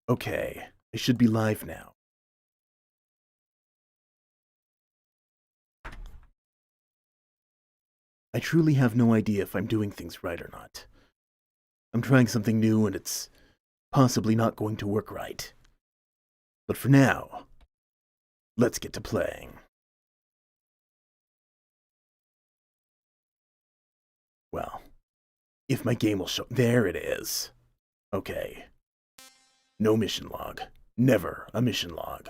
Okay, I should be live now. I truly have no idea if I'm doing things right or not. I'm trying something new and it's possibly not going to work right. But for now, let's get to playing. Well, if my game will show... There it is. Okay. No mission log. Never a mission log.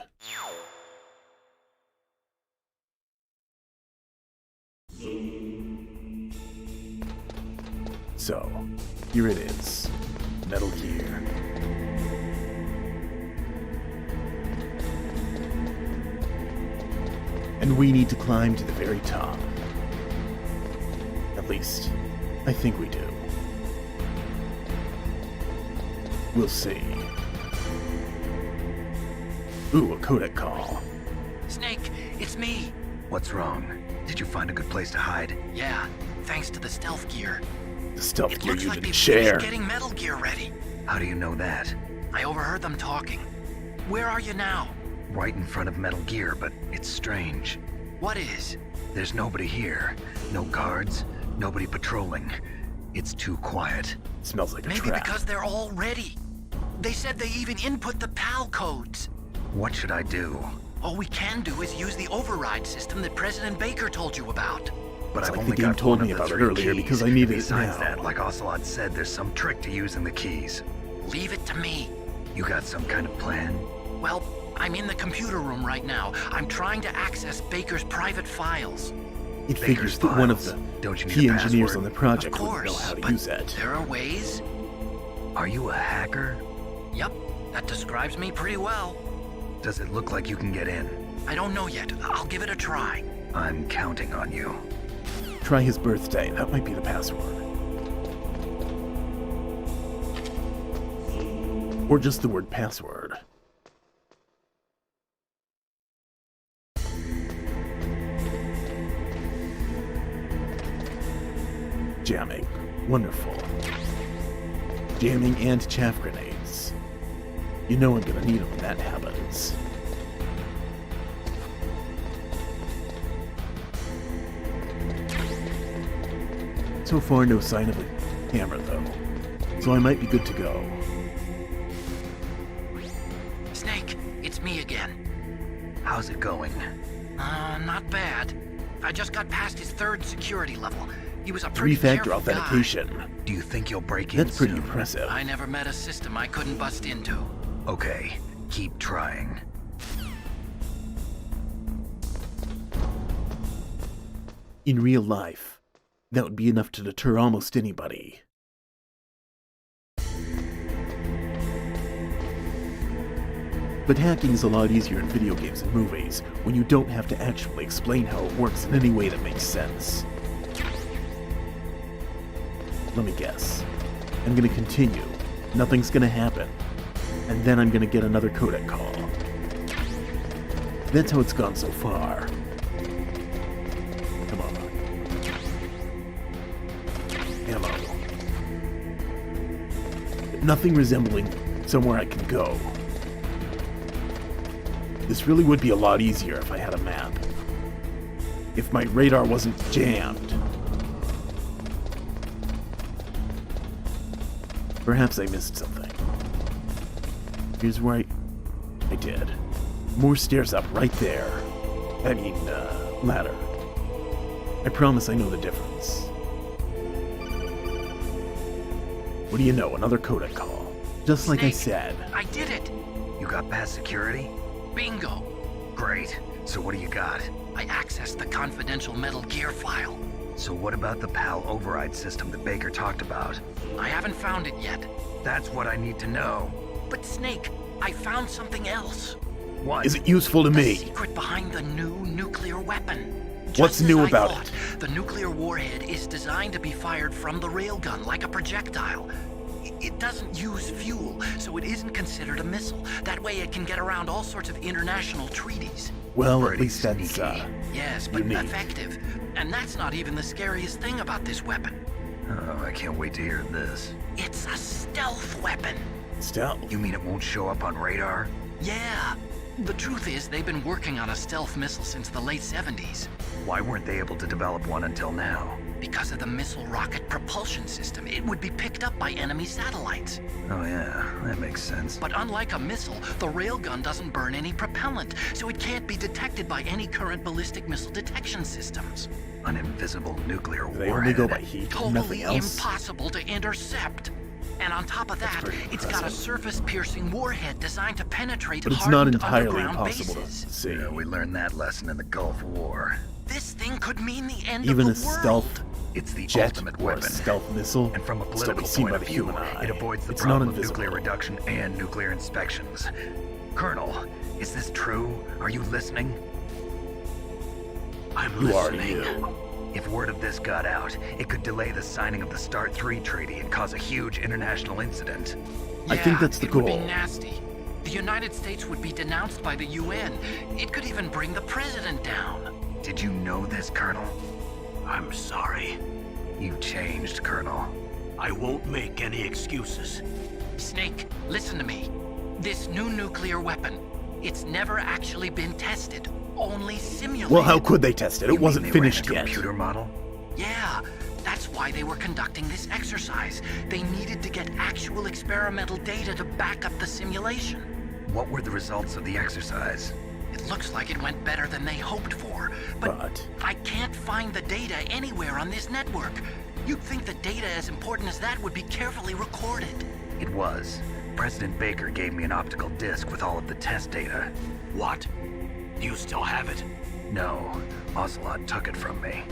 So, here it is. Metal Gear. And we need to climb to the very top. At least, I think we do. We'll see. Ooh, a codec call. Snake, it's me. What's wrong? Did you find a good place to hide? Yeah, thanks to the stealth gear. The stealth It gear looks you like didn't they've share. finished getting Metal Gear ready. How do you know that? I overheard them talking. Where are you now? Right in front of Metal Gear, but it's strange. What is? There's nobody here. No guards, nobody patrolling. It's too quiet. Smells like a Maybe trap. because they're all ready. They said they even input the PAL codes. What should I do? All we can do is use the override system that President Baker told you about. But It's I've like only the game got told one me of the about it 3 earlier keys. because I needed it Besides now. that, like Ocelot said, there's some trick to using the keys. Leave it to me. You got some kind of plan? Well, I'm in the computer room right now. I'm trying to access Baker's private files. It figures that one of the Don't you need key a engineers password? on the project Of would course, know how to but use it. there are ways. Are you a hacker? Yep, that describes me pretty well. Does it look like you can get in? I don't know yet. I'll give it a try. I'm counting on you. Try his birthday. That might be the password. Or just the word password. Jamming. Wonderful. Jamming and chaff grenades. You know I'm gonna need them when that happens. So far, no sign of a camera, though. So I might be good to go. Snake, it's me again. How's it going? Not bad. I just got past his 3rd security level. He was a pretty Three-factor careful guy. authentication. Do you think you'll break in That's pretty soon? impressive. I never met a system I couldn't bust into. Okay, keep trying. In real life, that would be enough to deter almost anybody. But hacking is a lot easier in video games and movies when you don't have to actually explain how it works in any way that makes sense. Let me guess. I'm gonna continue. Nothing's gonna happen. And then I'm gonna get another codec call. That's how it's gone so far. Come on. Ammo. Nothing resembling somewhere I can go. This really would be a lot easier if I had a map. If my radar wasn't jammed. Perhaps I missed something. Here's where I did. More stairs up right there. I mean, ladder. I promise I know the difference. What do you know? Another codec call. Just like I Snake, said. I did it. You got past security? Bingo. Great. So what do you got? I accessed the confidential Metal Gear file. So what about the PAL override system that Baker talked about? I haven't found it yet. That's what I need to know. But Snake, I found something else. What? Is it useful to The me? secret behind the new nuclear weapon. What's Just as new I about thought, it? The nuclear warhead is designed to be fired from the railgun like a projectile. It doesn't use fuel, so it isn't considered a missile. That way it can get around all sorts of international treaties. Well, at Pretty least that's, sneaky. Yes, but Unique. effective. And that's not even the scariest thing about this weapon. Oh, I can't wait to hear this. It's a stealth weapon. Stealth? You mean it won't show up on radar? Yeah. The truth is, they've been working on a stealth missile since the late 70s. Why weren't they able to develop one until now? Because of the missile rocket propulsion system, it would be picked up by enemy satellites. Oh yeah, that makes sense. But unlike a missile, the railgun doesn't burn any propellant, so it can't be detected by any current ballistic missile detection systems. An invisible nuclear Do they warhead. only go by heat and nothing Totally else? impossible to intercept. And on top of that, pretty it's got a impressive. surface-piercing warhead designed to penetrate But it's not hardened entirely underground impossible to bases. see. Yeah, we learned that lesson in the Gulf War. This thing could mean the end Even a of the world. stealth It's the jet ultimate or a weapon. stealth missile And from a can still be political seen point by of the view, human eye. it avoids the It's problem of non-invisible. nuclear reduction and nuclear inspections. Colonel, is this true? Are you listening? I'm Who are listening. you? If word of this got out, it could delay the signing of the START 3 treaty and cause a huge international incident. I think that's the it would goal. be nasty. The United States would be denounced by the UN. It could even bring the president down. Did you know this, Colonel? I'm sorry. You changed, Colonel. I won't make any excuses. Snake, listen to me. This new nuclear weapon, it's never actually been tested, only simulated. Well, how could they test it? You It wasn't mean they ran finished a yet. computer model? Yeah, that's why they were conducting this exercise. They needed to get actual experimental data to back up the simulation. What were the results of the exercise? It looks like it went better than they hoped for, but I can't find the data anywhere on this network. You'd think the data as important as that would be carefully recorded. It was. President Baker gave me an optical disc with all of the test data. What? Do you still have it? No, Ocelot took it from me.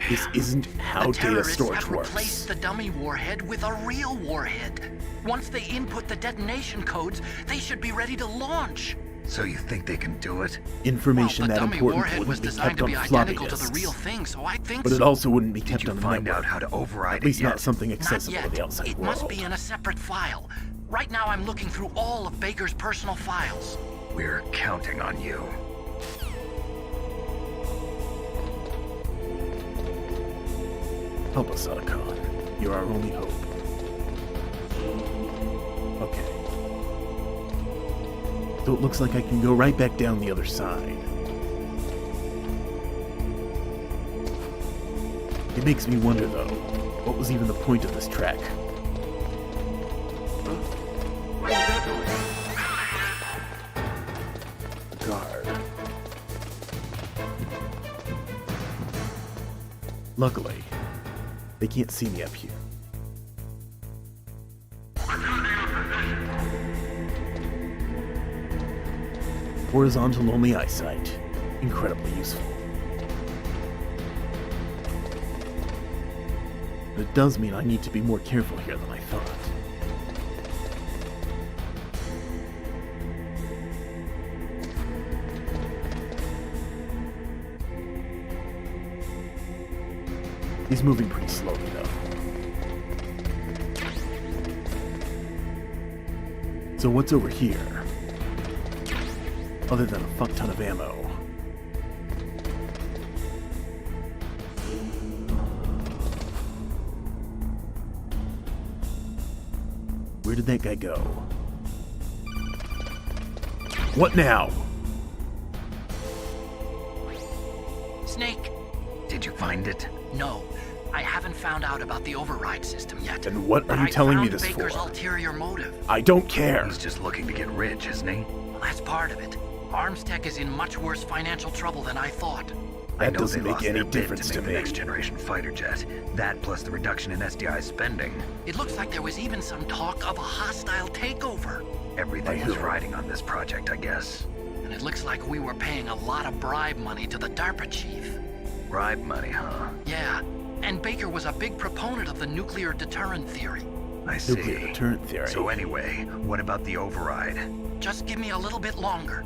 This isn't how The data terrorists storage have works. replaced the dummy warhead with a real warhead. Once they input the detonation codes, they should be ready to launch. So you think they can do it? Information Well, the that dummy important warhead was wouldn't be designed kept to on be floppy identical to the disks. real thing, so I think But it so. also wouldn't be Did kept you on the find network. out how to override At least it yet? not something Not accessible yet. to the outside It world. must be in a separate file. Right now I'm looking through all of Baker's personal files. We're counting on you. Help us, Otacon. You're our only hope. Okay. So it looks like I can go right back down the other side. It makes me wonder, though, what was even the point of this trek? Guard. Luckily, they can't see me up here. Horizontal only eyesight. Incredibly useful. But it does mean I need to be more careful here than I thought. He's moving pretty slowly, though. So what's over here? Other than a fuck ton of ammo. Where did that guy go? What now? Snake, Did you find it? no. I haven't found out about the override system yet. Then what are But you I telling me found this Baker's for? ulterior motive. I don't care. He's just looking to get rich, isn't he? Well, that's part of it. Armstech is in much worse financial trouble than I thought. I That know doesn't they make lost any their bid difference to to make the me. next generation fighter jet. That plus the reduction in SDI spending. It looks like there was even some talk of a hostile takeover. Everything By is who? riding on this project, I guess. And it looks like we were paying a lot of bribe money to the DARPA chief. Bribe money, huh? Yeah, and Baker was a big proponent of the nuclear deterrent theory. I see. Nuclear deterrent theory. So anyway, what about the override? Just give me a little bit longer.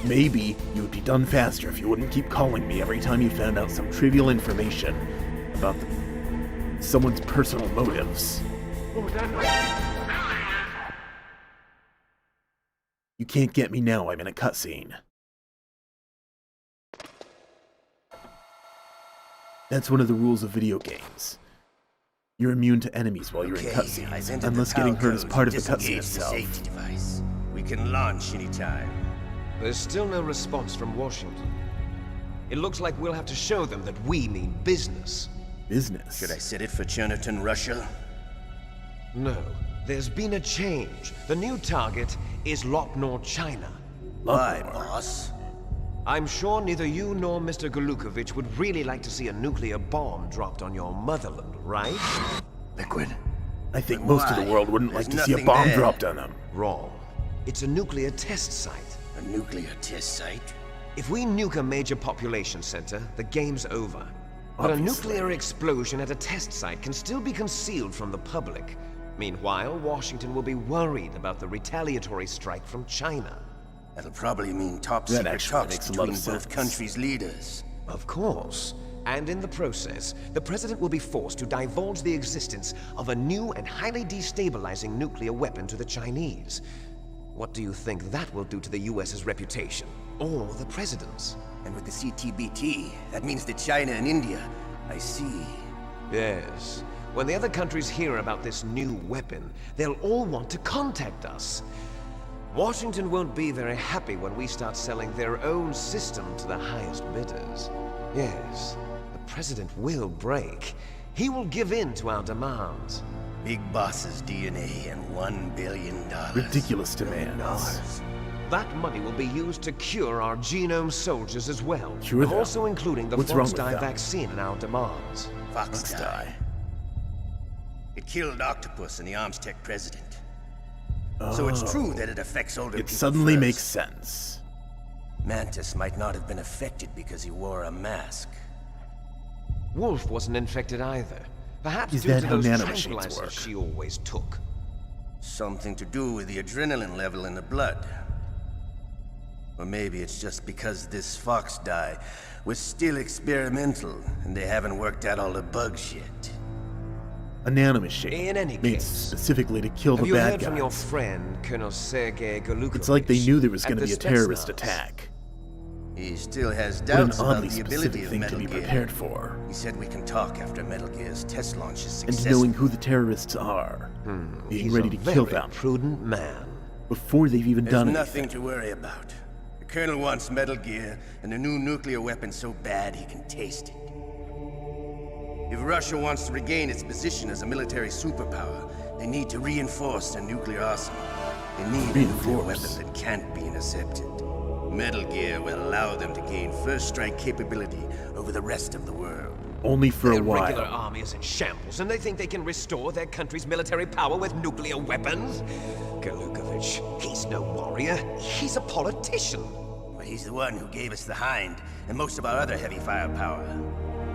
Maybe you'd be done faster if you wouldn't keep calling me every time you found out some trivial information about someone's personal motives. You can't get me now, I'm in a cutscene. That's one of the rules of video games. You're immune to enemies while you're in Okay, I've cutscenes, entered unless the getting PAL hurt is codes part of and the cutscene disengaged the itself. safety device. We can launch anytime. There's still no response from Washington. It looks like we'll have to show them that we mean business. Business. Should I set it for Cherniton, Russia? No, there's been a change. The new target is Lopnor, China. Why, boss? I'm sure neither you nor Mr. Golukovich would really like to see a nuclear bomb dropped on your motherland, right? Liquid. I think most of the Why? world wouldn't There's like to see a nothing bomb there. dropped on them. Wrong. It's a nuclear test site. A nuclear test site? If we nuke a major population center, the game's over. But a Obviously. nuclear explosion at a test site can still be concealed from the public. Meanwhile, Washington will be worried about the retaliatory strike from China. That'll probably mean top That secret actually talks makes a lot between of both sense. countries' leaders. Of course. And in the process, the President will be forced to divulge the existence of a new and highly destabilizing nuclear weapon to the Chinese. What do you think that will do to the US's reputation? Or the President's? And with the CTBT, that means that China and India. I see. Yes. When the other countries hear about this new weapon, they'll all want to contact us. Washington won't be very happy when we start selling their own system to the highest bidders. Yes, the President will break. He will give in to our demands. Big Boss's DNA and $1 billion. Ridiculous demands. That money will be used to cure our genome soldiers as well. Cure them? Also including the What's wrong with Fox-Die that? vaccine in our demands. Fox Die. die. It killed Octopus and the Armstech president. So it's true that it affects older It people suddenly first. makes sense. Mantis might not have been affected because he wore a mask. Wolf wasn't infected either. Perhaps Is due that to how those nanomachines tranquilizers work? she always took. Something to do with the adrenaline level in the blood. Or maybe it's just because this Fox die was still experimental and they haven't worked out all the bugs yet. A nanomachine. In any made case, specifically to kill Have the you bad heard guys. from your friend, Colonel Sergei Golukovich? It's like they knew there was at going to the be a terrorist Spetsnaz? attack. He still has What an doubts about oddly the ability specific of thing to Metal be Gear. prepared for. He said we can talk after Metal Gear's test launch is And successful. knowing who the terrorists are. Being He's ready a to kill very them. prudent man. Before they've even There's done nothing anything. to worry about. The Colonel wants Metal Gear and a new nuclear weapon so bad he can taste it. If Russia wants to regain its position as a military superpower, they need to reinforce their nuclear arsenal. They need a nuclear Reinforce. weapon that can't be intercepted. Metal Gear will allow them to gain first strike capability over the rest of the world. Only for a Their regular while. army is in shambles, and they think they can restore their country's military power with nuclear weapons? Golukovich, he's no warrior. He's a politician. But he's the one who gave us the Hind and most of our other heavy firepower.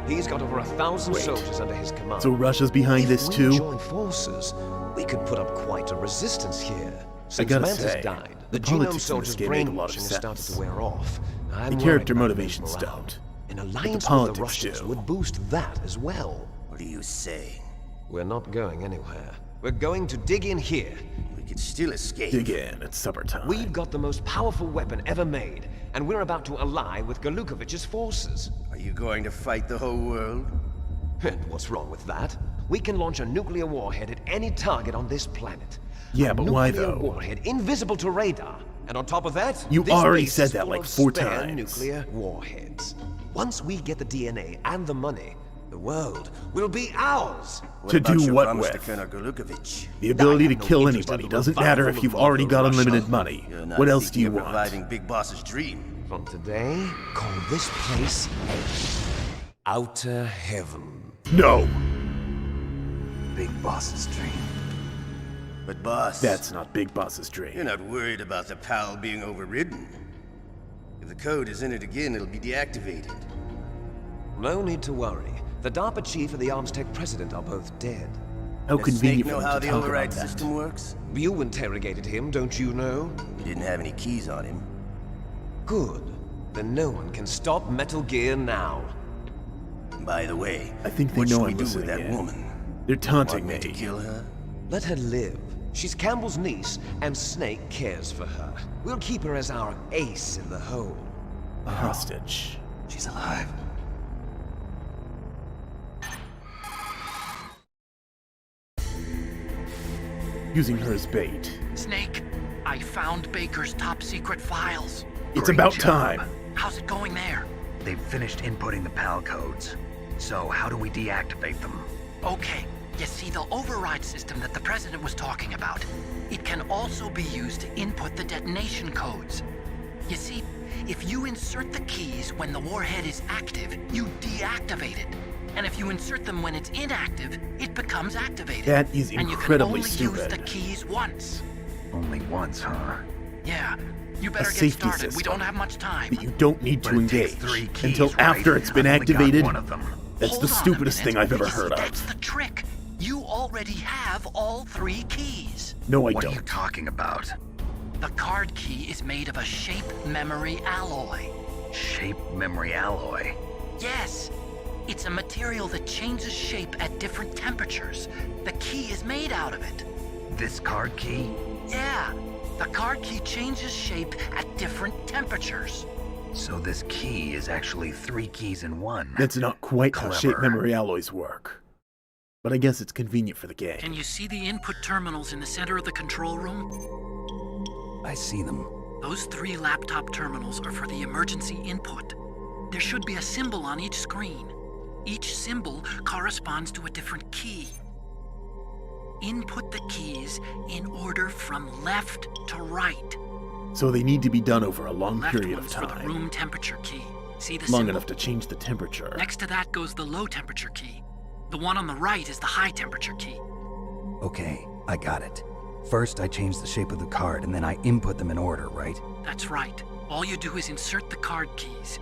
He's got over 1,000 Wait. soldiers under his command. So Russia's behind If this we too? join forces, we could put up quite a resistance here. Since gotta Mantis say, died, the the politics genome in soldiers' this game make a lot of brainwashing has started sense. to wear off. I'm The worried character about motivations men's morale. don't. An the alliance with the politics Russians do. would boost that as well. What are you saying? We're not going anywhere. We're going to dig in here. We could still escape. Dig in, it's supper time. We've got the most powerful weapon ever made, and we're about to ally with Golukovich's forces. Are you going to fight the whole world? And what's wrong with that? We can launch a nuclear warhead at any target on this planet. Yeah, A but why nuclear though? warhead invisible to radar. And on top of that, You this already base said is that full like of 4 spare times. nuclear warheads. Once we get the DNA and the money, the world will be ours. To about do your what promise with? to Colonel Golukovich? The ability I to have no kill interest in anybody the doesn't revival matter if of you've already got Russia. unlimited money. You're not What else do you thinking of want? reviving Big Boss's dream. From today, call this place Outer Heaven. No! Big Boss's dream. But boss, That's not Big Boss's you're dream. not worried about the PAL being overridden. If the code is in it again, it'll be deactivated. No need to worry. The DARPA chief and the Armstech president are both dead. How Does convenient Snake know for how them to the talk override about that. system works? You interrogated him, don't you know? He didn't have any keys on him. Good. Then no one can stop Metal Gear now. By the way, I think they what know should we I'm do with listening that in. woman? They're taunting Want me me. to kill her? Let her live. She's Campbell's niece, and Snake cares for her. We'll keep her as our ace in the hole. A hostage. She's alive. using her as bait. Snake, I found Baker's top secret files. It's Great about job. time. How's it going there? They've finished inputting the PAL codes. So how do we deactivate them? Okay, you see the override system that the President was talking about. It can also be used to input the detonation codes. You see, if you insert the keys when the warhead is active, you deactivate it. And if you insert them when it's inactive, it becomes activated. That is and incredibly you can only use stupid. the keys once. Only once, huh? Yeah, you better get safety started. We system. don't have much time. But you don't need But to it takes engage 3 keys, until right? after it's been I've only got activated. one of them. That's Hold the on a stupidest minute. thing I've ever You see, heard That's of. the trick. You already have all 3 keys. No, I What are you don't. talking about? The card key is made of a shape memory alloy. Shape memory alloy. Yes, it's a material that changes shape at different temperatures. The key is made out of it. This card key? Yeah, the card key changes shape at different temperatures. So this key is actually 3 keys in one. That's not quite how shape Clever. memory alloys work. But I guess it's convenient for the game. Can you see the input terminals in the center of the control room? I see them. Those 3 laptop terminals are for the emergency input. There should be a symbol on each screen. Each symbol corresponds to a different key. Input the keys in order from left to right. So they need to be done over a long Left period of one's for the time. room temperature key. See the Long symbol? enough to change the temperature. Next to that goes the low temperature key. The one on the right is the high temperature key. Okay, I got it. First, I change the shape of the card, and then I input them in order, right? That's right. All you do is insert the card keys.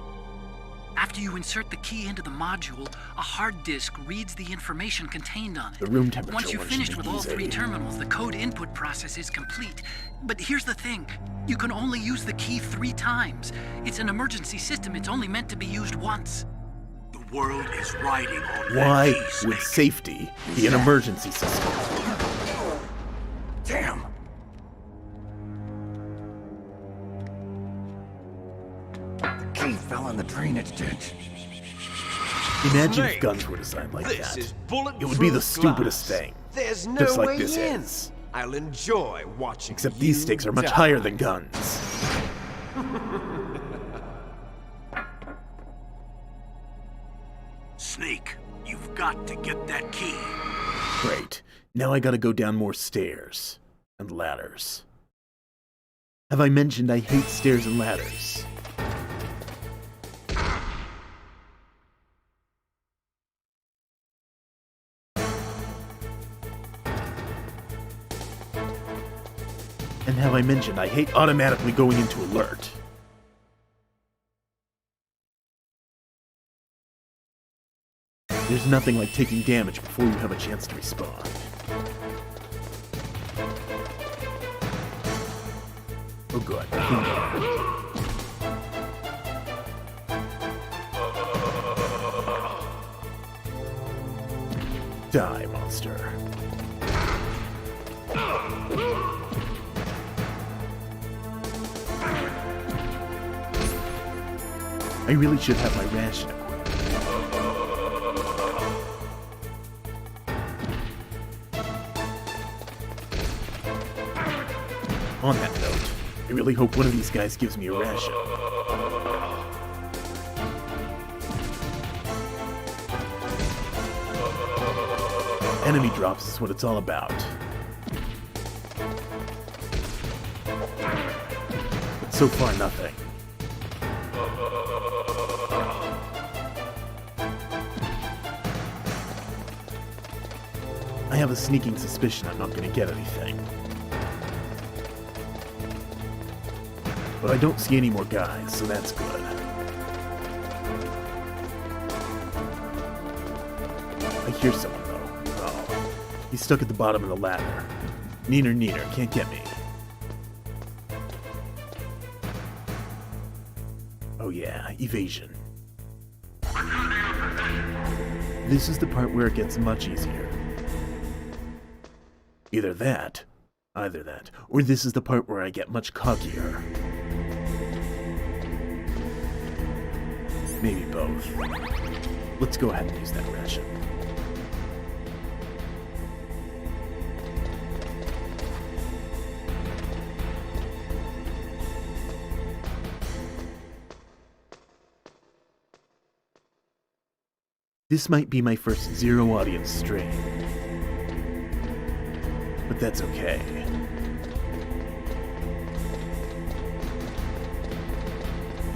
After you insert the key into the module, a hard disk reads the information contained on it. The room temperature Once you've one should finished be with all easy. 3 terminals, the code input process is complete. But here's the thing. You can only use the key 3 times. It's an emergency system. It's only meant to be used once. The world is riding on Why that key, would Snake. safety be an emergency system? Damn! The key fell in the drainage ditch. Imagine if Snake, guns were designed like This that. is bulletproof It would be the stupidest glass. thing. There's no Just like way this in. is. I'll enjoy watching Except you these stakes are much die. higher than guns. Snake, you've got to get that key. Great. Now I gotta go down more stairs. And ladders. Have I mentioned I hate stairs and ladders? And have I mentioned I hate automatically going into alert? There's nothing like taking damage before you have a chance to respond. Oh good. Die, monster. I really should have my ration equipped. On that note, I really hope one of these guys gives me a ration. Enemy drops is what it's all about. But so far, nothing. I have a sneaking suspicion I'm not going to get anything. But I don't see any more guys, so that's good. I hear someone, though. Oh. He's stuck at the bottom of the ladder. Neener, neener, can't get me. Oh yeah, evasion. This is the part where it gets much easier. Either that, or this is the part where I get much cockier. Maybe both. Let's go ahead and use that ration. This might be my first zero-audience stream. But that's okay.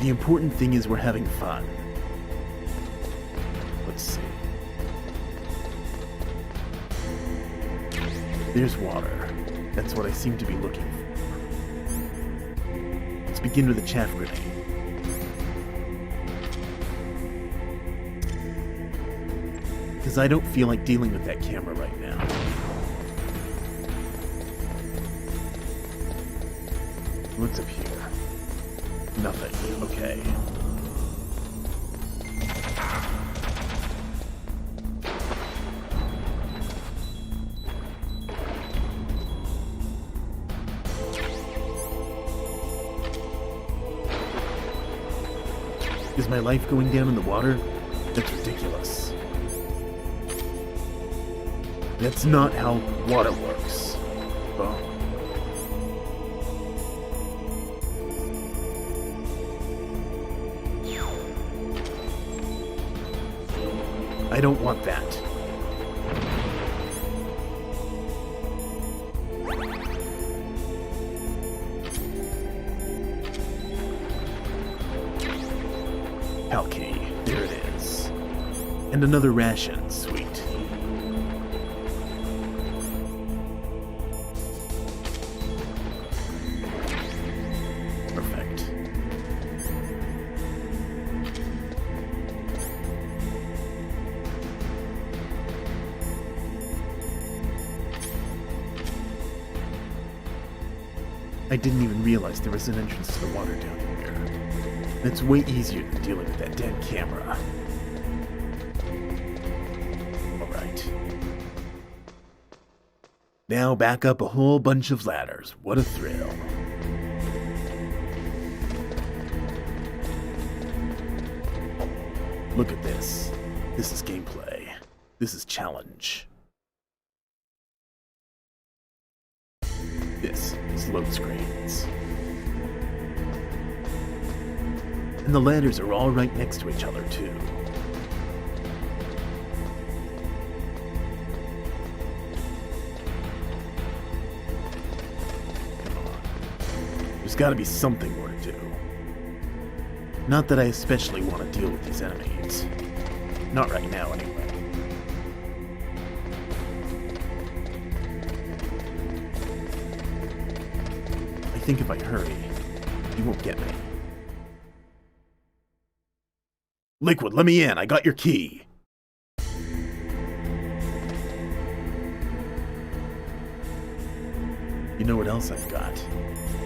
The important thing is we're having fun. Let's see. There's water. That's what I seem to be looking for. Let's begin with a chaff grenade. Because I don't feel like dealing with that camera right now. What's up here? Nothing. Okay. Is my life going down in the water? That's ridiculous. That's not how water works. Oh. I don't want that. Palkey, there it is. And another ration, sweet. Perfect. I didn't even realize there was an entrance to the water down here. That's way easier than dealing with that dead camera. Alright. Now back up a whole bunch of ladders. What a thrill. Look at this. This is gameplay. This is challenge. This is load screens. And the ladders are all right next to each other, too. Come on. There's gotta be something more to do. Not that I especially want to deal with these enemies. Not right now, anyway. I think if I hurry, you won't get me. Liquid, let me in. I got your key. You know what else I've got?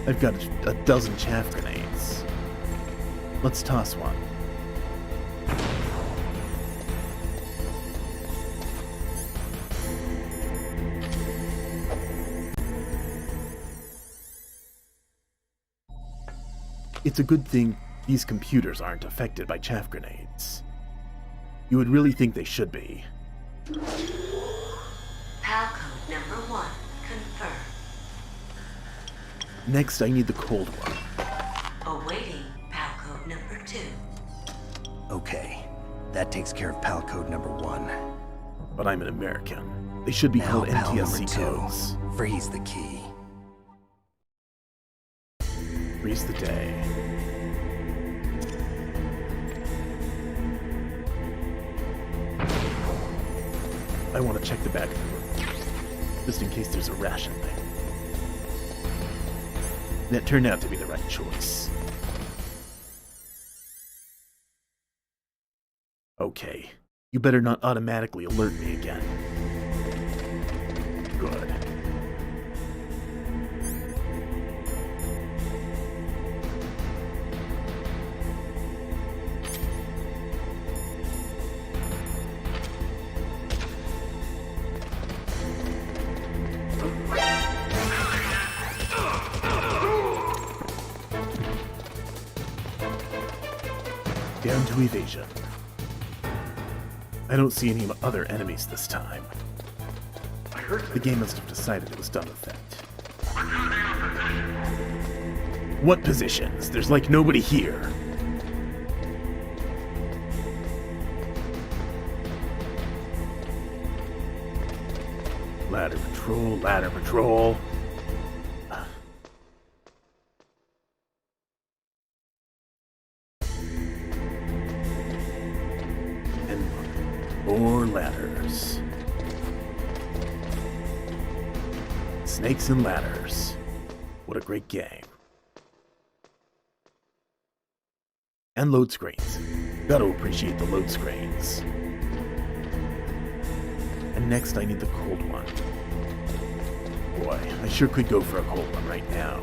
I've got a dozen chaff grenades. Let's toss one. It's a good thing these computers aren't affected by chaff grenades. You would really think they should be. PAL code number 1 confirmed. Next, I need the cold one. Awaiting PAL code number 2. Okay, that takes care of PAL code number 1. But I'm an American. They should be Now called PAL number NTSC 2. codes. Freeze the key. Freeze the day. I want to check the back of the room, just in case there's a ration there. That turned out to be the right choice. Okay, you better not automatically alert me again. Good. Down to evasion. I don't see any other enemies this time. The game must have decided it was done with that. What positions? There's like nobody here. Ladder patrol, ladder patrol. And more ladders. Snakes and ladders. What a great game. And load screens. Gotta appreciate the load screens. And next I need the cold one. Boy, I sure could go for a cold one right now.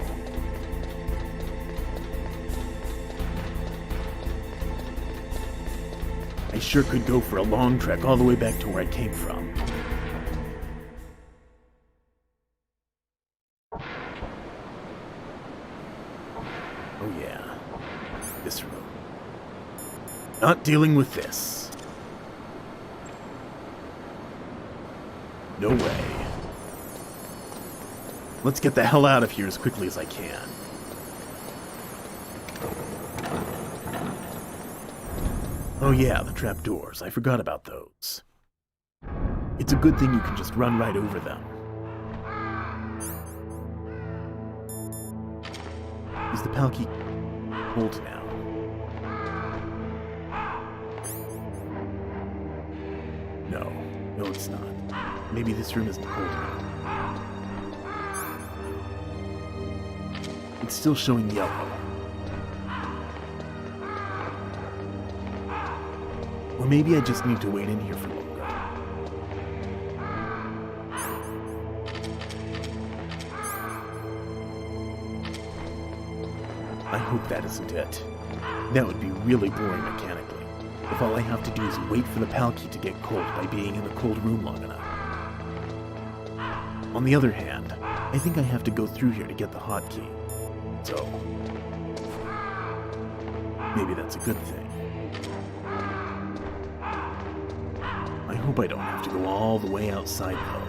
I sure could go for a long trek all the way back to where I came from. Oh yeah, this room. Not dealing with this. No way. Let's get the hell out of here as quickly as I can. Oh yeah, the trapdoors. I forgot about those. It's a good thing you can just run right over them. Is the Palkey cold now? No, it's not. Maybe this room isn't cold enough. It's still showing yellow. Or maybe I just need to wait in here for longer. I hope that isn't it. That would be really boring mechanically, if all I have to do is wait for the Palkey to get cold by being in the cold room long enough. On the other hand, I think I have to go through here to get the hotkey. So, maybe that's a good thing. I hope I don't have to go all the way outside, though.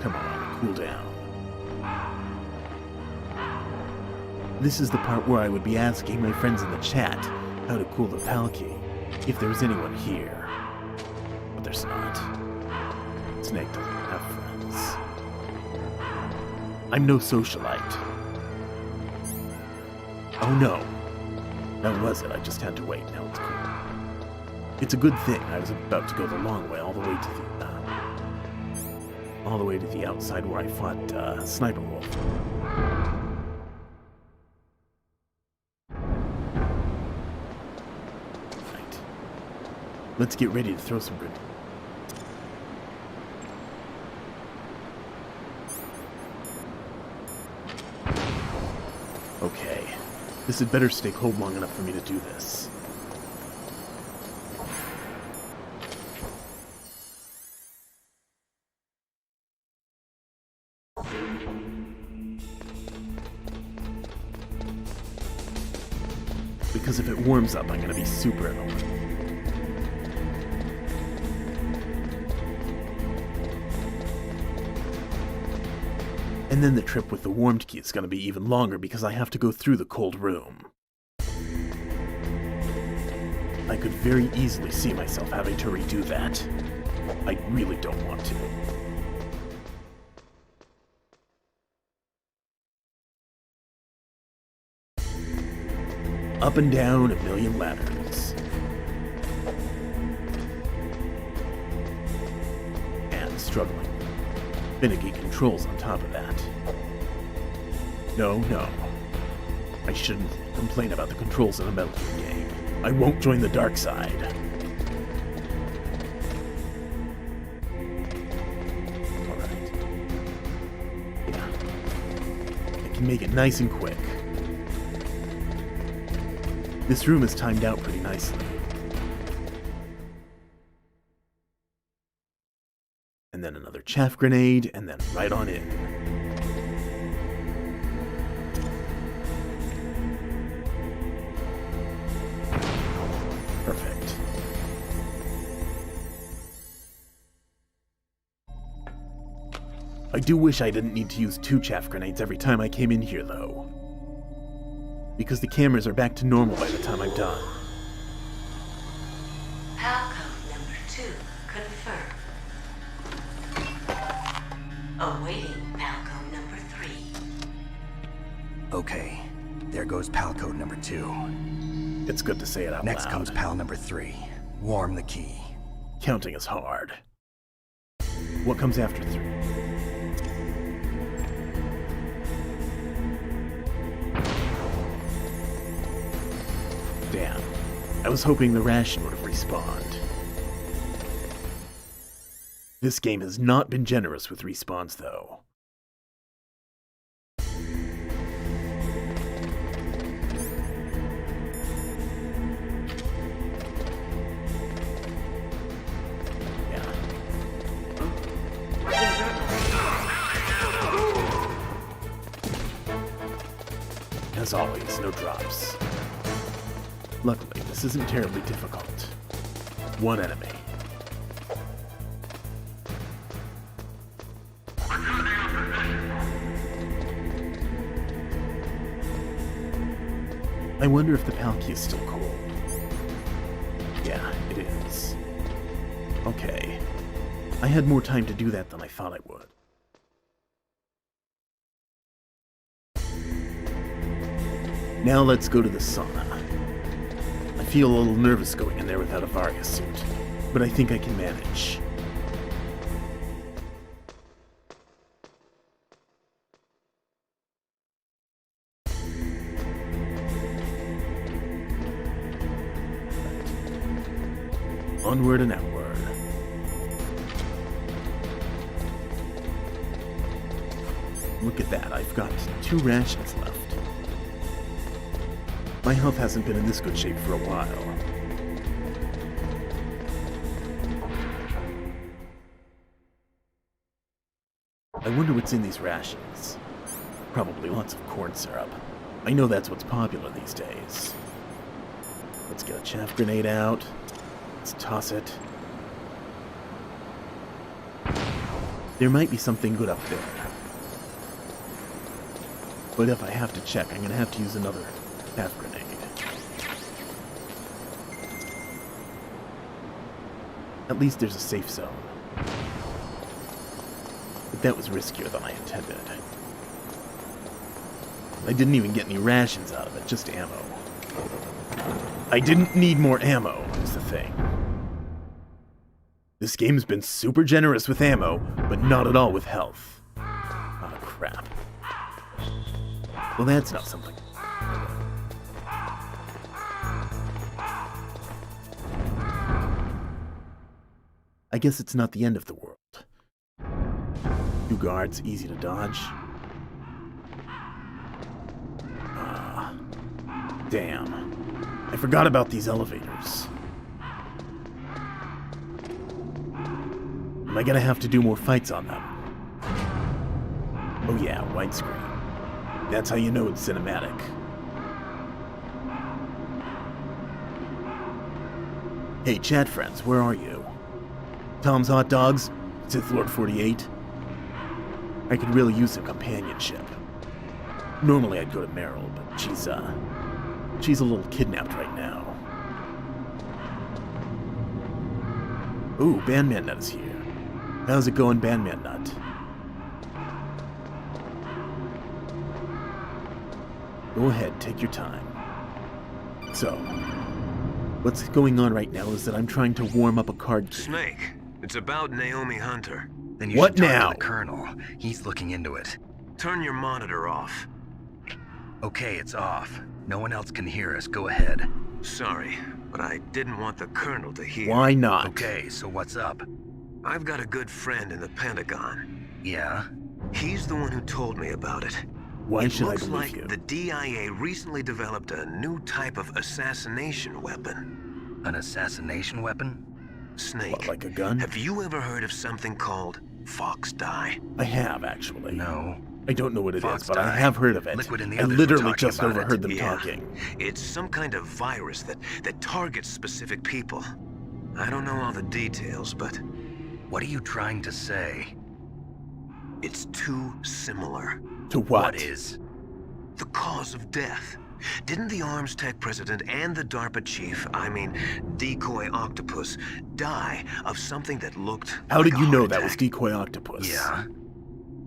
Come on, cool down. This is the part where I would be asking my friends in the chat how to cool the Palkey, if there was anyone here. But there's not. Snake doesn't have friends. I'm no socialite. Oh no. That was it, I just had to wait. Now it's cool. It's a good thing I was about to go the long way all the way to the outside where I fought Sniper Wolf. Right. Let's get ready to throw some grenades. Okay. This had better stay cold long enough for me to do this. Because if it warms up, I'm going to be super annoyed. And then the trip with the warmed key is going to be even longer because I have to go through the cold room. I could very easily see myself having to redo that. I really don't want to. Up and down a million ladders. And struggling. Finicky controls on top of that. No. I shouldn't complain about the controls in a Metal Gear game. I won't join the dark side. Alright. Yeah. I can make it nice and quick. This room is timed out pretty nicely. And then another chaff grenade, and then right on in. Perfect. I do wish I didn't need to use 2 chaff grenades every time I came in here, though. Because the cameras are back to normal by the time I'm done. PAL code number 2 confirmed. Awaiting PAL code number 3. Okay, there goes PAL code number 2. It's good to say it out Next loud. comes PAL number 3. Warm the key. Counting is hard. What comes after 3? Damn. I was hoping the ration would have respawned. This game has not been generous with respawns, though. As always, no drops. Luckily, this isn't terribly difficult. One enemy. I wonder if the PAL key is still cold. Yeah, it is. Okay. I had more time to do that than I thought I would. Now let's go to the sauna. I feel a little nervous going in there without a Varia suit, but I think I can manage. Onward and outward. Look at that, I've got 2 rations left. My health hasn't been in this good shape for a while. I wonder what's in these rations. Probably lots of corn syrup. I know that's what's popular these days. Let's get a chaff grenade out. Let's toss it. There might be something good up there. But if I have to check, I'm gonna have to use another chaff grenade. At least there's a safe zone. But that was riskier than I intended. I didn't even get any rations out of it, just ammo. I didn't need more ammo, is the thing. This game's been super generous with ammo, but not at all with health. Ah, crap. Well, that's not something. I guess it's not the end of the world. 2 guards, easy to dodge. Ah, damn. I forgot about these elevators. Am I gonna have to do more fights on them? Oh yeah, widescreen. That's how you know it's cinematic. Hey, chat friends, where are you? Tom's Hot Dogs? Sith Lord 48? I could really use some companionship. Normally I'd go to Meryl, but she's a little kidnapped right now. Ooh, Bandman Nut is here. How's it going, Bandman Nut? Go ahead, take your time. So, what's going on right now is that I'm trying to warm up a card key. Snake, it's about Naomi Hunter. Then you What should talk now? to the Colonel. He's looking into it. Turn your monitor off. Okay, it's off. No one else can hear us. Go ahead. Sorry, but I didn't want the Colonel to hear. Why not? Okay, so what's up? I've got a good friend in the Pentagon. Yeah? He's the one who told me about it. Why It should I looks believe like you? the DIA recently developed a new type of assassination weapon. An assassination weapon? Snake, What, like a gun? have you ever heard of something called Fox Dye? I have, actually. No. I don't know what it Fox is, but I dye. have heard of it. Liquid and the I others were literally talking just about it. overheard them Yeah. talking. It's some kind of virus that targets specific people. I don't know all the details, but What are you trying to say? it's too similar. To what? What is? The cause of death. Didn't the Arms Tech president and the DARPA chief, Decoy Octopus, die of something that looked How like did a you know heart that was attack? Decoy Octopus? Yeah?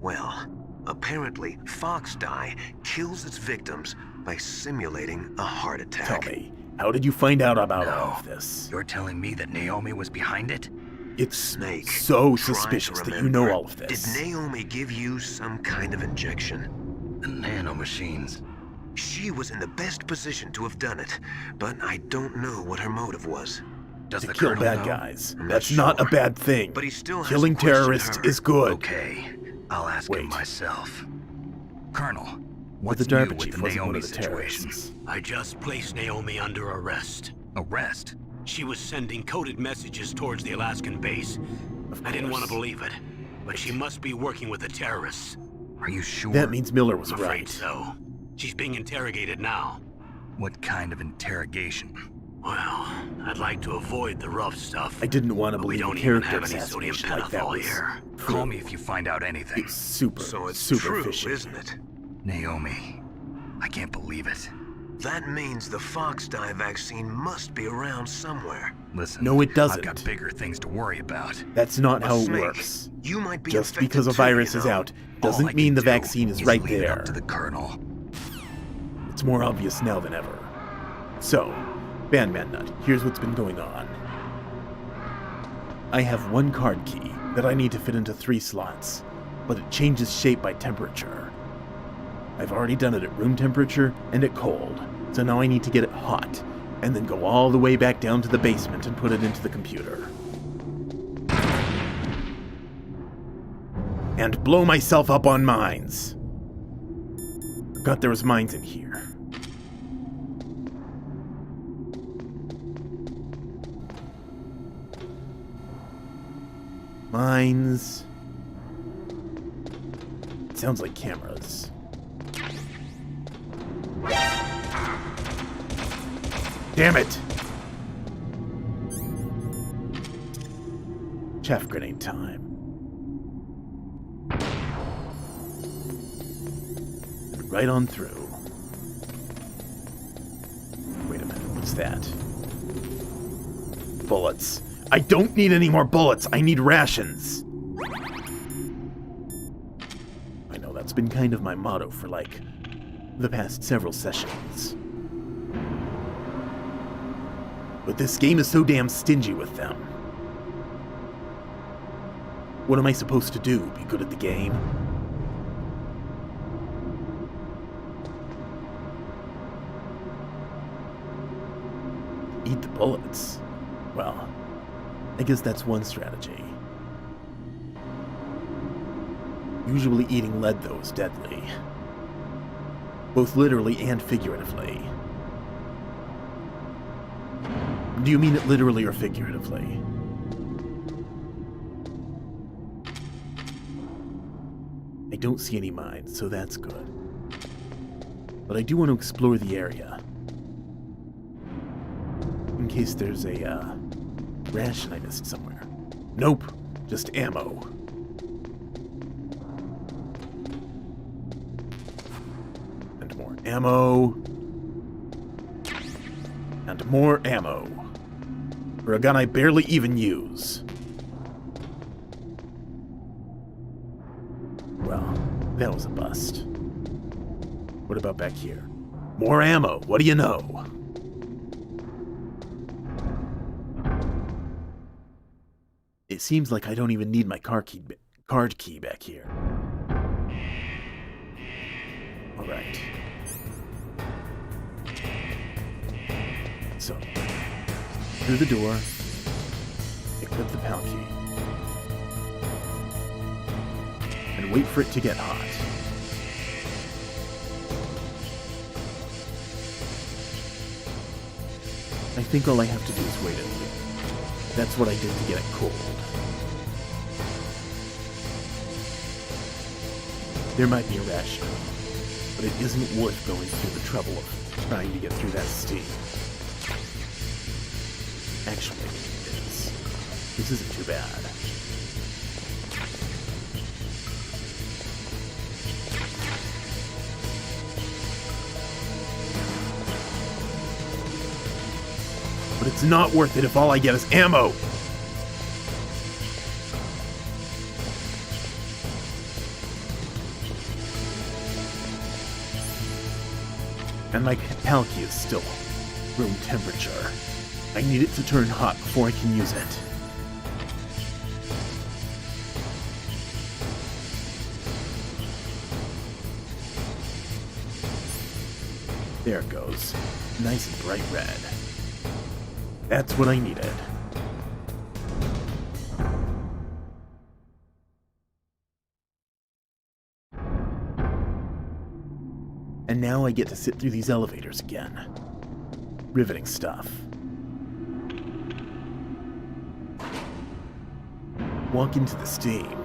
Well, apparently, Fox Die kills its victims by simulating a heart attack. Tell me, how did you find out about all No. of this? You're telling me that Naomi was behind it? It's Snake, so try to suspicious that you remember. know all of this. Did Naomi give you some kind of injection? The nanomachines. She was in the best position to have done it, but I don't know what her motive was. Does To the kill Colonel bad know? guys. I'm not That's not a sure. bad thing. But he still hasn't Killing questioned terrorists her. is good. Okay, I'll ask Wait. him myself. Colonel, But what's the new DARPA with chief the wasn't one Naomi of the situation? terrorists. I just placed Naomi under arrest. Arrest? She was sending coded messages towards the Alaskan base. Of I didn't want to course. believe it, but she must be working with the terrorists. Are you sure? That means Miller was I'm afraid right. so. She's being interrogated now. What kind of interrogation? Well, I'd like to avoid the rough stuff. I didn't want to but we believe don't a even character have any sodium assassination like that pentothal was here. Call me if you find out anything. It's super, So it's super true, fishy. isn't it? Naomi, I can't believe it. That means the Fox Die vaccine must be around somewhere. Listen, No, it doesn't. I've got bigger things to worry about. That's not how it Snake, works. You might be Just infected because a too, virus you is know. out All I doesn't can mean the do vaccine is right leave it there. up to the Colonel. It's more obvious now than ever. So, Bandman Nut, here's what's been going on. I have one card key that I need to fit into 3 slots, but it changes shape by temperature. I've already done it at room temperature and at cold, so now I need to get it hot, and then go all the way back down to the basement and put it into the computer. And blow myself up on mines. Forgot there was mines in here. Mines. Sounds like cameras. Damn it! Chaff grenade time. Right on through. Wait a minute, what's that? Bullets. I don't need any more bullets. I need rations. I know that's been kind of my motto for, like, the past several sessions. But this game is so damn stingy with them. What am I supposed to do? Be good at the game? Eat the bullets. Well, I guess that's one strategy. Usually eating lead, though, is deadly. Both literally and figuratively. Do you mean it literally or figuratively? I don't see any mines, so that's good. But I do want to explore the area. In case there's a, ration I missed somewhere. Nope, just ammo. And more ammo. And more ammo. For a gun I barely even use. Well, that was a bust. What about back here? More ammo, what do you know? It seems like I don't even need my card key back here. Alright. So, through the door, equip the PAL key, and wait for it to get hot. I think all I have to do is wait a minute. That's what I did to get it cold. There might be a ration, but it isn't worth going through the trouble of trying to get through that steam. Actually, it is. This isn't too bad. It's not worth it if all I get is ammo. And my Palkia is still room temperature. I need it to turn hot before I can use it. There it goes. Nice and bright red. That's what I needed. And now I get to sit through these elevators again. Riveting stuff. Walk into the Steam.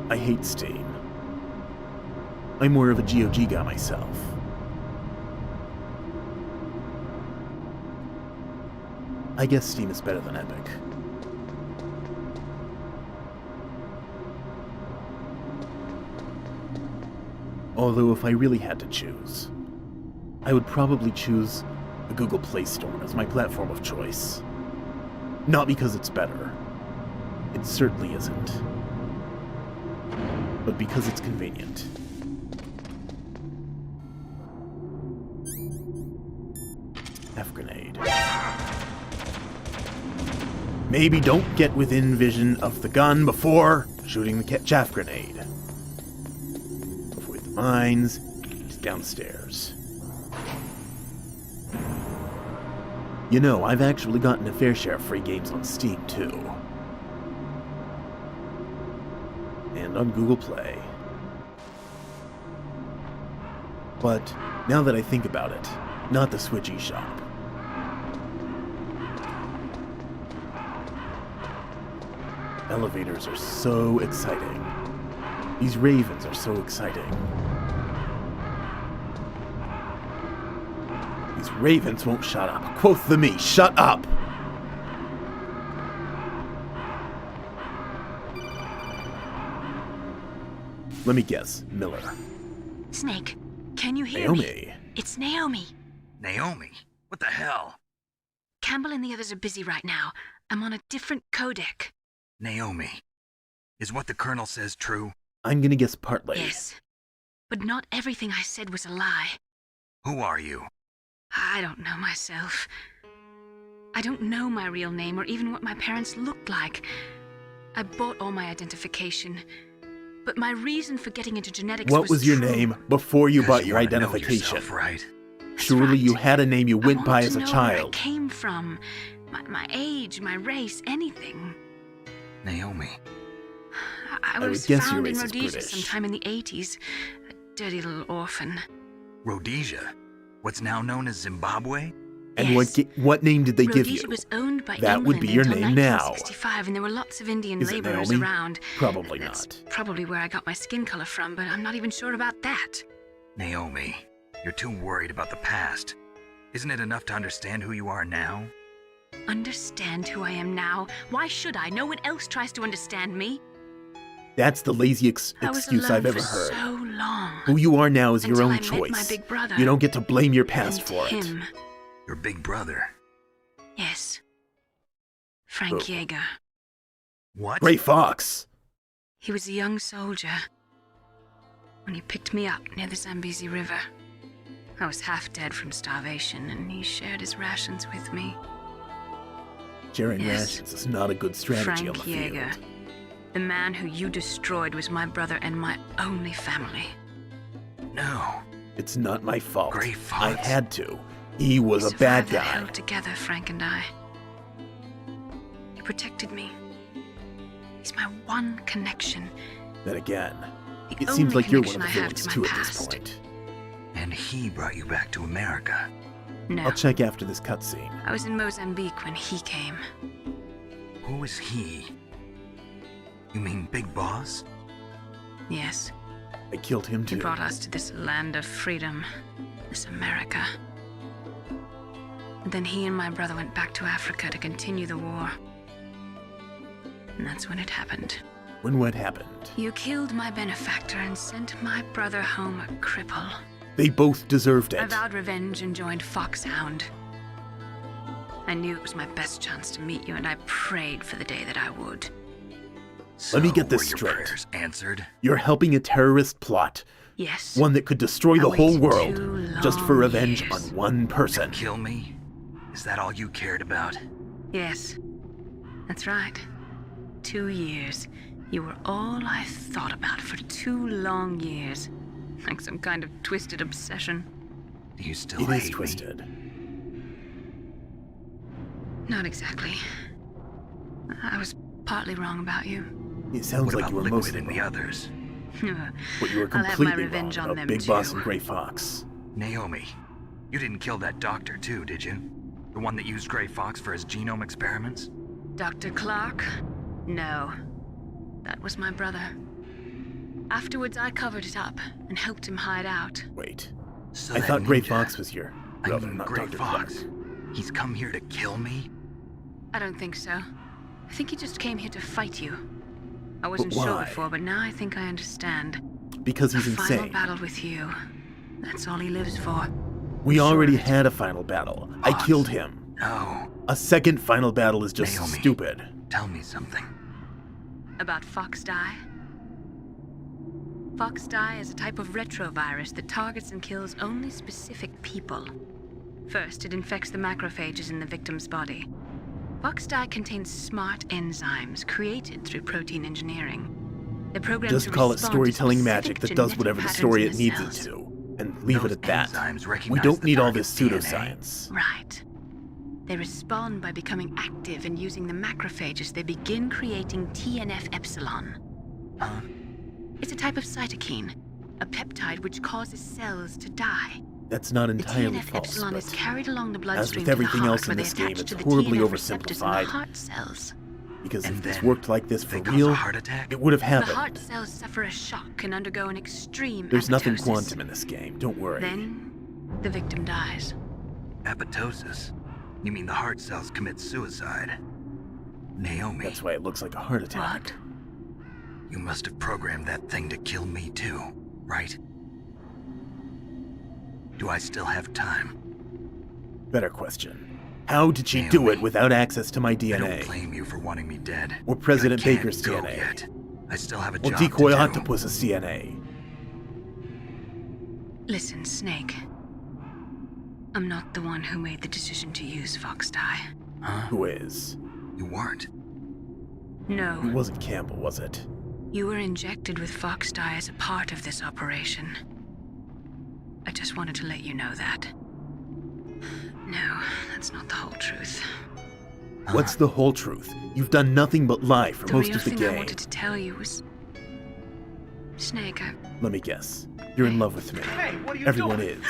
I hate Steam. I'm more of a GOG guy myself. I guess Steam is better than Epic. Although if I really had to choose, I would probably choose the Google Play Store as my platform of choice. Not because it's better. It certainly isn't. But because it's convenient. F-grenade. Maybe don't get within vision of the gun before shooting the chaff grenade. Avoid the mines. It's downstairs. You know, I've actually gotten a fair share of free games on Steam, too. And on Google Play. But, now that I think about it, not the Switch eShop. Elevators are so exciting. These ravens are so exciting. These ravens won't shut up. Quoth the me, shut up! Let me guess, Miller. Snake, can you hear me? Naomi. It's Naomi. Naomi? What the hell? Campbell and the others are busy right now. I'm on a different codec. Naomi, is what the Colonel says true? I'm gonna guess partly. Yes. But not everything I said was a lie. Who are you? I don't know myself. I don't know my real name or even what my parents looked like. I bought all my identification. But my reason for getting into genetics What was your true. name before you 'Cause bought you your wanna know identification? yourself, right? That's Surely right. you had a name you I went want by to as a know Where I child. came from. My age, my race, anything. Naomi. I would was guess your found in race is Rhodesia British. sometime in the 80s. A dirty little orphan. Rhodesia? What's now known as Zimbabwe? And Yes. what name did they give Rhodesia you? was owned by That would England be your until name now. 1965, and there were lots of Indian Is it laborers Naomi? around. Probably That's not. probably where I got my skin color from, but I'm not even sure about that. Naomi, you're too worried about the past. Isn't it enough to understand who you are now? Understand who I am now? Why should I? No one else tries to understand me. That's the lazy I was excuse alone I've ever for heard. so long. Who you are now is your Until own I met choice. my big brother. You don't get to blame your past And for it. him. Your big brother. Yes. Frank Who? Yeager. What? Gray Fox! He was a young soldier when he picked me up near the Zambezi River. I was half dead from starvation, and he shared his rations with me. Sharing Yes. rations is not a good strategy Frank on the field. Yeager. The man who you destroyed was my brother and my only family. No. It's not my fault. Gray Fox. I had to. He was We a bad survived that guy. hell together, Frank and I. He protected me. He's my one connection. Then again, The it seems only like you're one of connection the I have villains to my too at this past. point. And he brought you back to America. No, I'll check after this cutscene. I was in Mozambique when he came. Who is he? You mean Big Boss? Yes, I killed him he too. brought us to this land of freedom, this America. And then he and my brother went back to Africa to continue the war. And that's when it happened. When what happened? You killed my benefactor and sent my brother home a cripple. They both deserved I it. vowed revenge and joined Foxhound. I knew it was my best chance to meet you, and I prayed for the day that I would. Let me get So, this were your straight. prayers answered? You're helping a terrorist plot. Yes. One that could destroy I the whole waited world, 2 just for long revenge years. on one person. Kill me? Is that all you cared about? Yes. That's right. 2 years. You were all I thought about for 2 long years. Like some kind of twisted obsession. Do you still It hate is me? twisted. Not exactly. I was partly wrong about you. It sounds What like about you were Liquid mostly and the wong. others? But you were I'll have my completely revenge wrong on about them Big Boss too. and Gray Fox. Naomi, you didn't kill that doctor too, did you? The one that used Gray Fox for his genome experiments? Dr. Clark? No. That was my brother. Afterwards, I covered it up and helped him hide out. Wait. So I that thought Gray ninja- Fox was your I brother, mean, not Gray Dr. Fox. Clark. He's come here to kill me? I don't think so. I think he just came here to fight you. I wasn't But sure why? before, but now I think I understand. Because he's A final insane. battle with you. That's all he lives for. We Sure already of it. had a final battle. I Boss. killed him. No. A second final battle is just Naomi. stupid. Tell me something. About Fox Die? Fox Die is a type of retrovirus that targets and kills only specific people. First, it infects the macrophages in the victim's body. Fox Die contains smart enzymes created through protein engineering. They're programmed Just to call it respond to storytelling specific magic that does genetic whatever the patterns story in it the needs cells. it to. And leave it Those at that. enzymes We recognize don't the need all this target's DNA. pseudoscience. Right. They respond by becoming active and using the macrophages. They begin creating TNF-epsilon. Huh? It's a type of cytokine, a peptide which causes cells to die. That's not The entirely false, TNF-epsilon is but carried along the as bloodstream with to the everything heart, else in where they this game, attach it's to the horribly TNF receptors in the oversimplified. heart cells. because And if this then worked like this for they cause real, a heart attack? it would have The happened. heart cells suffer a shock and undergo an extreme There's nothing apoptosis. quantum in this game, don't worry. Then, the victim dies. Apoptosis? You mean the heart cells commit suicide? Naomi, That's why it looks like a heart attack. What? you must have programmed that thing to kill me too, right? Do I still have time? Better question. How did she do it without access to my I DNA? don't blame you for wanting me dead. Or but I President can't Baker's go DNA. Yet. I still have a Or job Decoy to do. Octopus's DNA? Listen, Snake. I'm not the one who made the decision to use Fox Die. Huh? Who is? You weren't. No. It wasn't Campbell, was it? You were injected with Fox Die as a part of this operation. I just wanted to let you know that. No, that's not the whole truth. What's the whole truth? You've done nothing but lie for The most real of the thing I game. wanted to tell you was... Snake, Let me guess. You're in love with me. Hey, what are you Everyone doing? is.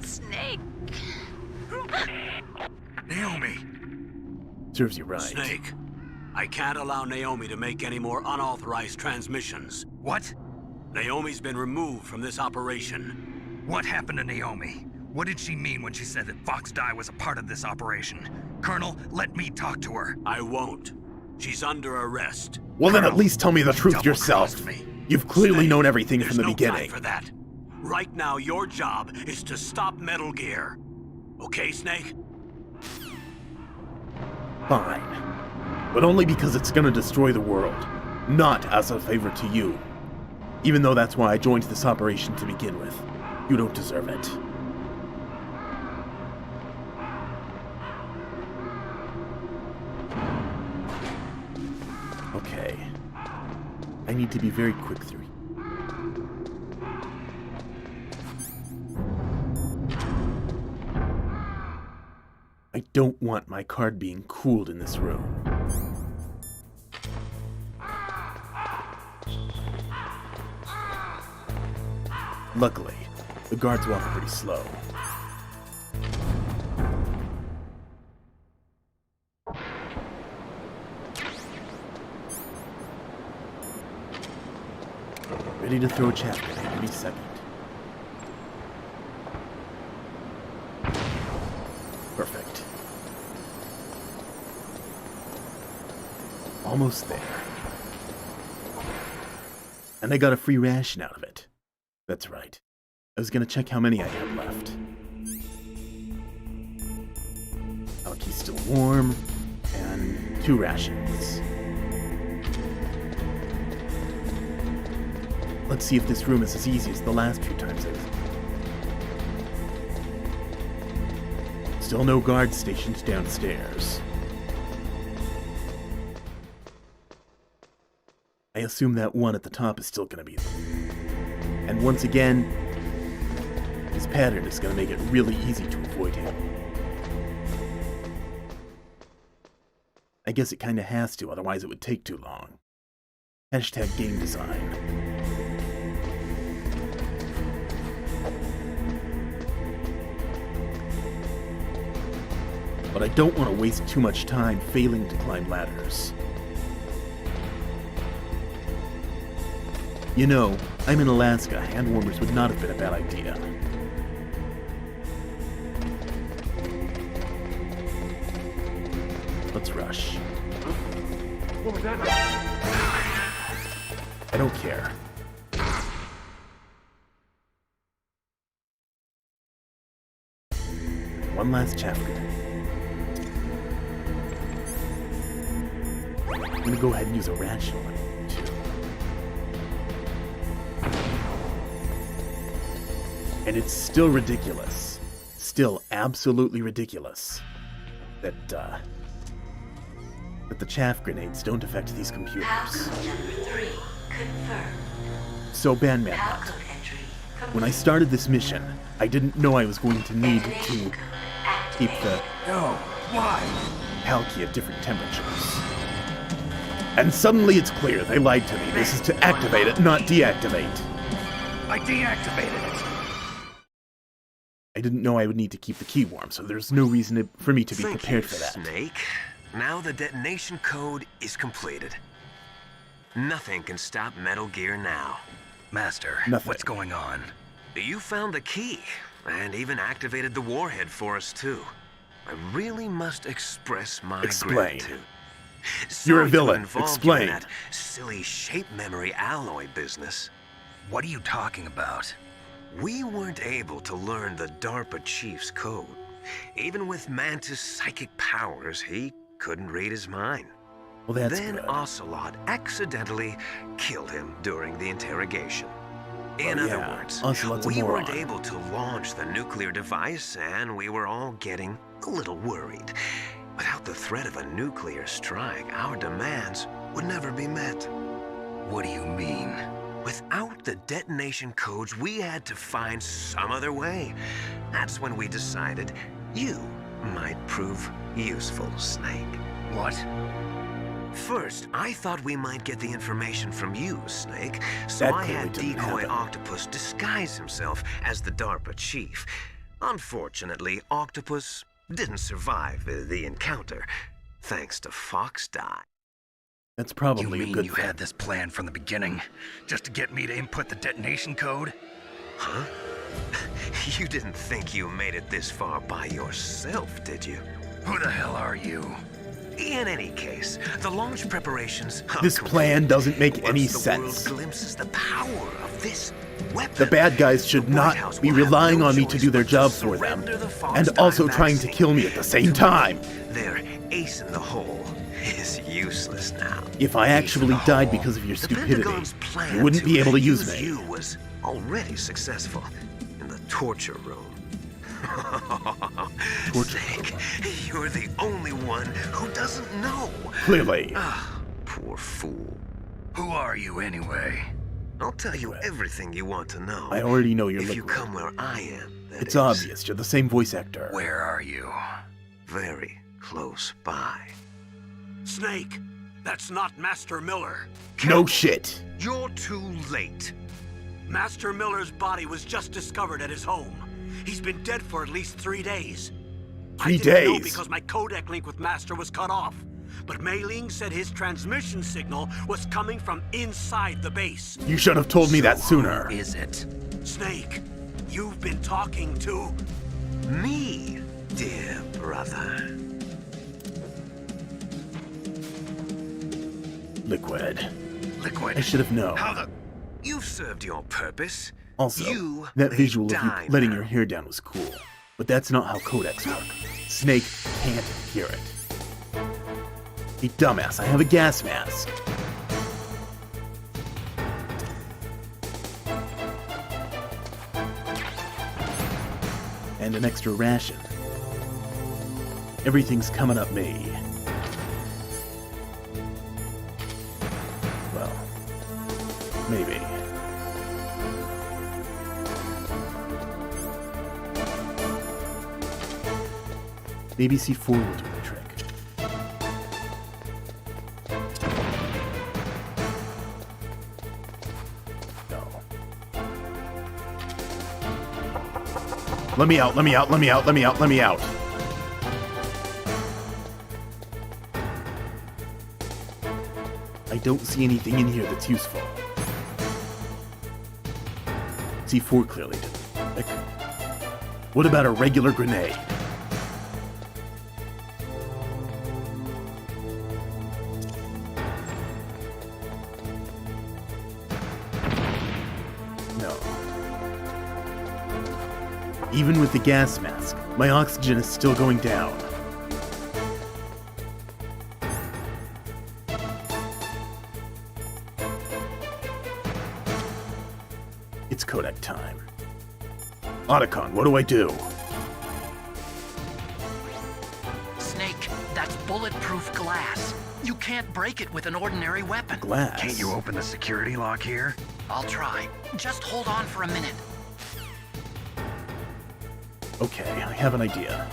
Snake! Naomi! Serves you right. Snake, I can't allow Naomi to make any more unauthorized transmissions. What? Naomi's been removed from this operation. What happened to Naomi? What did she mean when she said that Fox Die was a part of this operation? Colonel, let me talk to her. I won't. She's under arrest. Well, then at Colonel, least tell me the you truth yourself. double-crossed me. You've clearly Snake, known everything there's from the no beginning. time for that. Right now, your job is to stop Metal Gear. Okay, Snake? Fine. But only because it's gonna destroy the world. Not as a favor to you. Even though that's why I joined this operation to begin with. You don't deserve it. Okay. I need to be very quick through. I don't want my card being cooled in this room. Luckily, the guards walk pretty slow. Ready to throw a chapter any second. Perfect. Almost there. And I got a free ration out of it. That's right. I was gonna check how many I had left. Alky's still warm. And 2 rations. Let's see if this room is as easy as the last few times I was. Still no guards stationed downstairs. I assume that one at the top is still gonna be there. And once again, his pattern is gonna make it really easy to avoid him. I guess it kinda has to, otherwise it would take too long. Hashtag game design. But I don't want to waste too much time failing to climb ladders. You know, I'm in Alaska. Hand warmers would not have been a bad idea. Let's rush. What was that? I don't care. One last chapter. I'm gonna go ahead and use a rational one, too. And it's still ridiculous. Still absolutely ridiculous. That the chaff grenades don't affect these computers. Passcode number 3 confirmed. So, Bandman Hunt, Passcode entry when I started this mission, I didn't know I was going to need to Detonation code keep activated. the No, why? Halki at different temperatures. And suddenly it's clear they lied to me. This is to activate it, not deactivate. I deactivated it. I didn't know I would need to keep the key warm, so there's no reason for me to be Thank prepared you, for that. Snake. Now the detonation code is completed. Nothing can stop Metal Gear now. Master, Nothing. what's going on? You found the key, and even activated the warhead for us, too. I really must express my Explain. gratitude. You're a Sorry to villain. involve you Explain. in that silly shape memory alloy business. What are you talking about? We weren't able to learn the DARPA chief's code. Even with Mantis' psychic powers, he couldn't read his mind. Well, that's Then good. Ocelot accidentally killed him during the interrogation. In Oh, other yeah. words, Ocelot's a we weren't moron. able to launch the nuclear device, and we were all getting a little worried. Without the threat of a nuclear strike, our demands would never be met. What do you mean? Without the detonation codes, we had to find some other way. That's when we decided you might prove useful, Snake. What? First, I thought we might get the information from you, Snake, so That I clearly had didn't Decoy happen. Octopus disguise himself as the DARPA chief. Unfortunately, Octopus didn't survive the encounter, thanks to Fox Die. That's You probably a mean good you thing. had this plan from the beginning? Just to get me to input the detonation code? Huh? You didn't think you made it this far by yourself, did you? Who the hell are you? In any case, the launch preparations are This plan complete. doesn't make Once any the sense. world glimpses the power of this weapon, The bad guys should the White not House be will have relying no on me to choice do their but job for them, surrender the Fox and Die also trying to vaccine. kill me at the same time. Their ace in the hole is useless now. If I actually died because of your The stupidity, Pentagon's plan you wouldn't be able to use me. you was already successful in the torture room. Torture Snake, room. you're the only one who doesn't know. Clearly. Ah, poor fool. Who are you anyway? I'll tell you everything you want to know. I already know you're If you Liquid. come where I am, that It's is. obvious, you're the same voice actor. Where are you? Very close by. Snake, that's not Master Miller. No shit. You're too late. Master Miller's body was just discovered at his home. He's been dead for at least 3 days. 3 I didn't know days? because my codec link with Master was cut off. But Mei Ling said his transmission signal was coming from inside the base. You should have told me that sooner. Is it? Snake, you've been talking to... Me, dear brother. Liquid. Liquid. I should have known. How the... You've served your purpose. Also, you that may visual of you die letting now. your hair down was cool. But that's not how codecs work. Snake can't hear it. Hey, dumbass, I have a gas mask. And an extra ration. Everything's coming up me. Well, maybe. Maybe C4 will do the trick. No. Let me out, let me out, let me out, let me out, let me out. I don't see anything in here that's useful. C4 clearly didn't work. What about a regular grenade? No. Even with the gas mask, my oxygen is still going down. It's codec time. Otacon, what do I do? Snake, that's bulletproof glass. You can't break it with an ordinary weapon. Glass. Can't you open the security lock here? I'll try. Just hold on for a minute. Okay, I have an idea.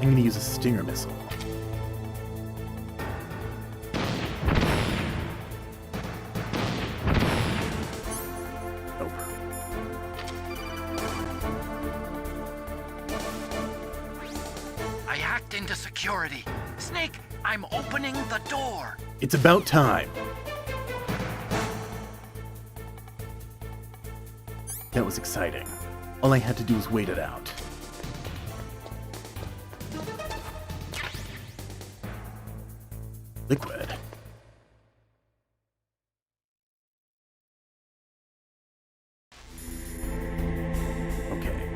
I'm gonna use a Stinger missile. Nope. I hacked into security. Snake, I'm opening the door. It's about time. That was exciting. All I had to do was wait it out. Liquid. Okay.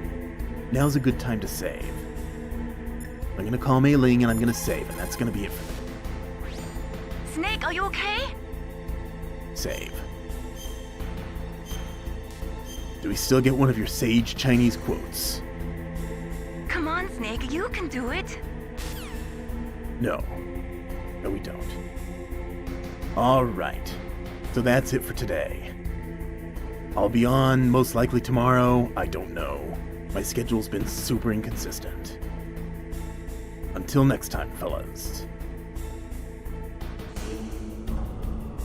Now's a good time to save. I'm gonna call Mei Ling and I'm gonna save, and that's gonna be it for me. Snake, are you okay? Save. Do we still get one of your sage Chinese quotes? Come on, Snake, you can do it. No. No, we don't. Alright. So that's it for today. I'll be on most likely tomorrow. I don't know. My schedule's been super inconsistent. Until next time, fellas.